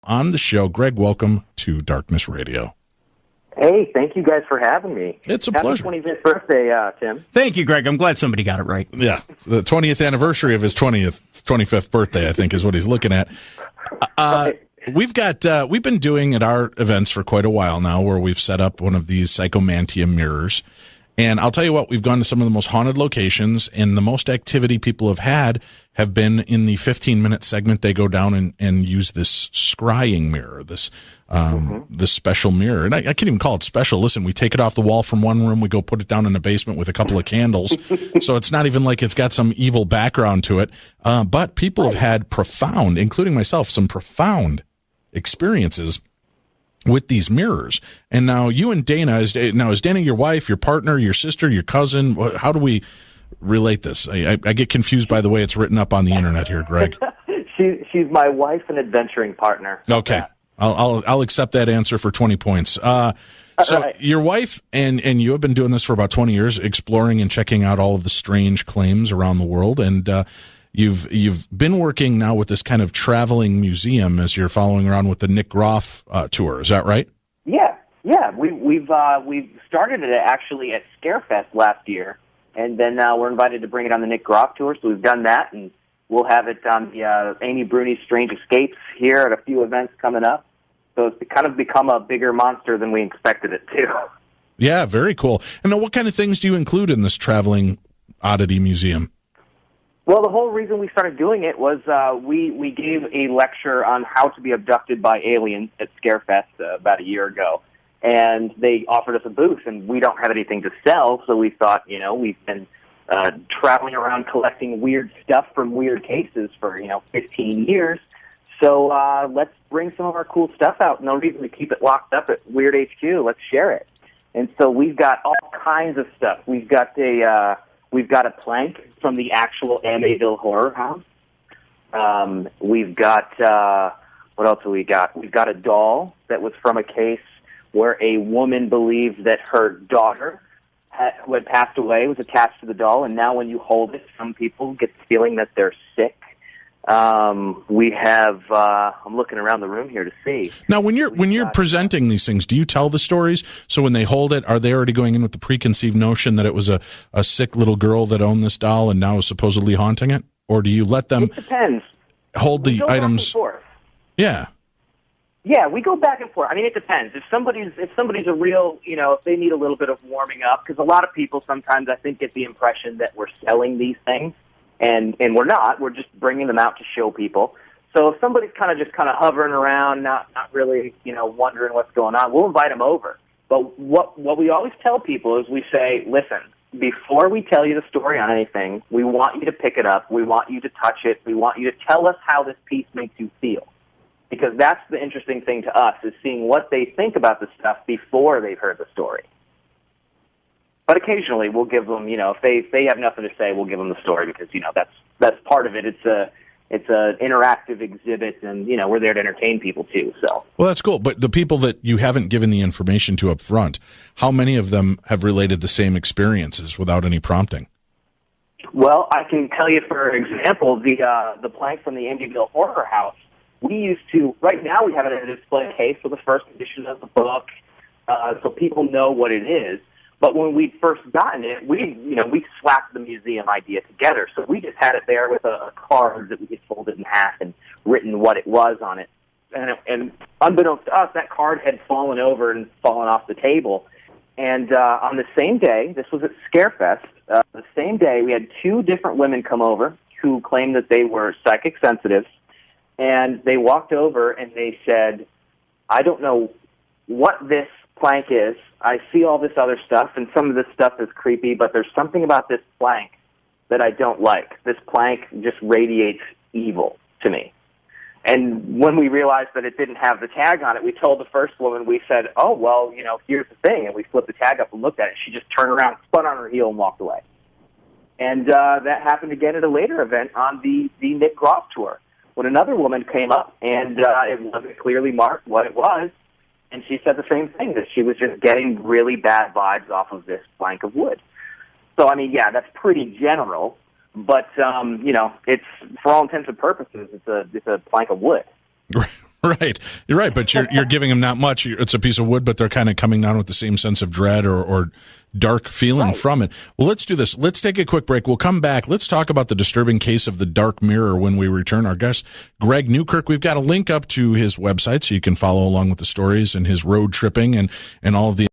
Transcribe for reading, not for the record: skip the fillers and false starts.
on the show. Greg, welcome to Darkness Radio. Hey, thank you guys for having me. It's a pleasure. Happy 25th birthday, Tim. Thank you, Greg. I'm glad somebody got it right. Yeah, the 20th anniversary of his 25th birthday, I think, is what he's looking at. We've been doing at our events for quite a while now, where we've set up one of these Psychomantia mirrors. And I'll tell you what, we've gone to some of the most haunted locations, and the most activity people have been in the 15-minute segment. They go down and use this scrying mirror, this special mirror. And I can't even call it special. Listen, we take it off the wall from one room, we go put it down in the basement with a couple of candles. So it's not even like it's got some evil background to it. But people have had profound, including myself, some profound experiences with these mirrors. And now you and Dana, is Dana your wife, your partner, your sister, your cousin? How do we relate this? I get confused by the way it's written up on the internet here, Greg. She's my wife and adventuring partner. Okay. I'll accept that answer for 20 points. So right. Your wife and you have been doing this for about 20 years, exploring and checking out all of the strange claims around the world. And You've been working now with this kind of traveling museum as you're following around with the Nick Groff tour. Is that right? Yeah. We've started it actually at Scarefest last year, and then we're invited to bring it on the Nick Groff tour. So we've done that, and we'll have it on the Amy Bruni's Strange Escapes here at a few events coming up. So it's kind of become a bigger monster than we expected it to. Yeah, very cool. And now, what kind of things do you include in this traveling oddity museum? Well, the whole reason we started doing it was we gave a lecture on how to be abducted by aliens at Scarefest about a year ago, and they offered us a booth, and we don't have anything to sell, so we thought, we've been traveling around collecting weird stuff from weird cases for, 15 years, so let's bring some of our cool stuff out. No reason to keep it locked up at Weird HQ. Let's share it. And so we've got all kinds of stuff. We've got a plank from the actual Amityville Horror House. We've got, what else have we got? We've got a doll that was from a case where a woman believed that her daughter who had passed away was attached to the doll, and now when you hold it, some people get the feeling that they're sick. We have, I'm looking around the room here to see. Now, when you're presenting these things, do you tell the stories? So when they hold it, are they already going in with the preconceived notion that it was a sick little girl that owned this doll and now is supposedly haunting it? Or do you let them It depends. hold the items? Back and forth. Yeah. Yeah, we go back and forth. I mean, it depends. If somebody's a real, if they need a little bit of warming up, because a lot of people sometimes, I think, get the impression that we're selling these things. And we're not. We're just bringing them out to show people. So if somebody's kind of hovering around, not really, wondering what's going on, we'll invite them over. But what we always tell people is we say, listen, before we tell you the story on anything, we want you to pick it up. We want you to touch it. We want you to tell us how this piece makes you feel. Because that's the interesting thing to us, is seeing what they think about the stuff before they've heard the story. But occasionally we'll give them, if they have nothing to say, we'll give them the story because, that's part of it. It's an interactive exhibit, and, we're there to entertain people too. So. Well, that's cool. But the people that you haven't given the information to up front, how many of them have related the same experiences without any prompting? Well, I can tell you, for example, the plank from the Amityville Horror House. We used to, right now we have it in a display case for the first edition of the book, so people know what it is. But when we'd first gotten it, we slapped the museum idea together. So we just had it there with a card that we had folded in half and written what it was on it. And unbeknownst to us, that card had fallen over and fallen off the table. And on the same day, this was at Scarefest, the same day we had two different women come over who claimed that they were psychic sensitives. And they walked over and they said, I don't know what this plank is. I see all this other stuff, and some of this stuff is creepy, but there's something about this plank that I don't like. This plank just radiates evil to me. And when we realized that it didn't have the tag on it, we told the first woman, we said, oh, well, here's the thing. And we flipped the tag up and looked at it. She just turned around, spun on her heel, and walked away. And that happened again at a later event on the Nick Groff tour, when another woman came up, and it wasn't clearly marked what it was. And she said the same thing, that she was just getting really bad vibes off of this plank of wood. So, I mean, yeah, that's pretty general, but, it's, for all intents and purposes, it's a plank of wood. Right. You're right, but you're giving them not much. It's a piece of wood, but they're kind of coming down with the same sense of dread or dark feeling from it. Well, let's do this. Let's take a quick break. We'll come back. Let's talk about the disturbing case of the dark mirror when we return. Our guest, Greg Newkirk, we've got a link up to his website so you can follow along with the stories and his road tripping and all of the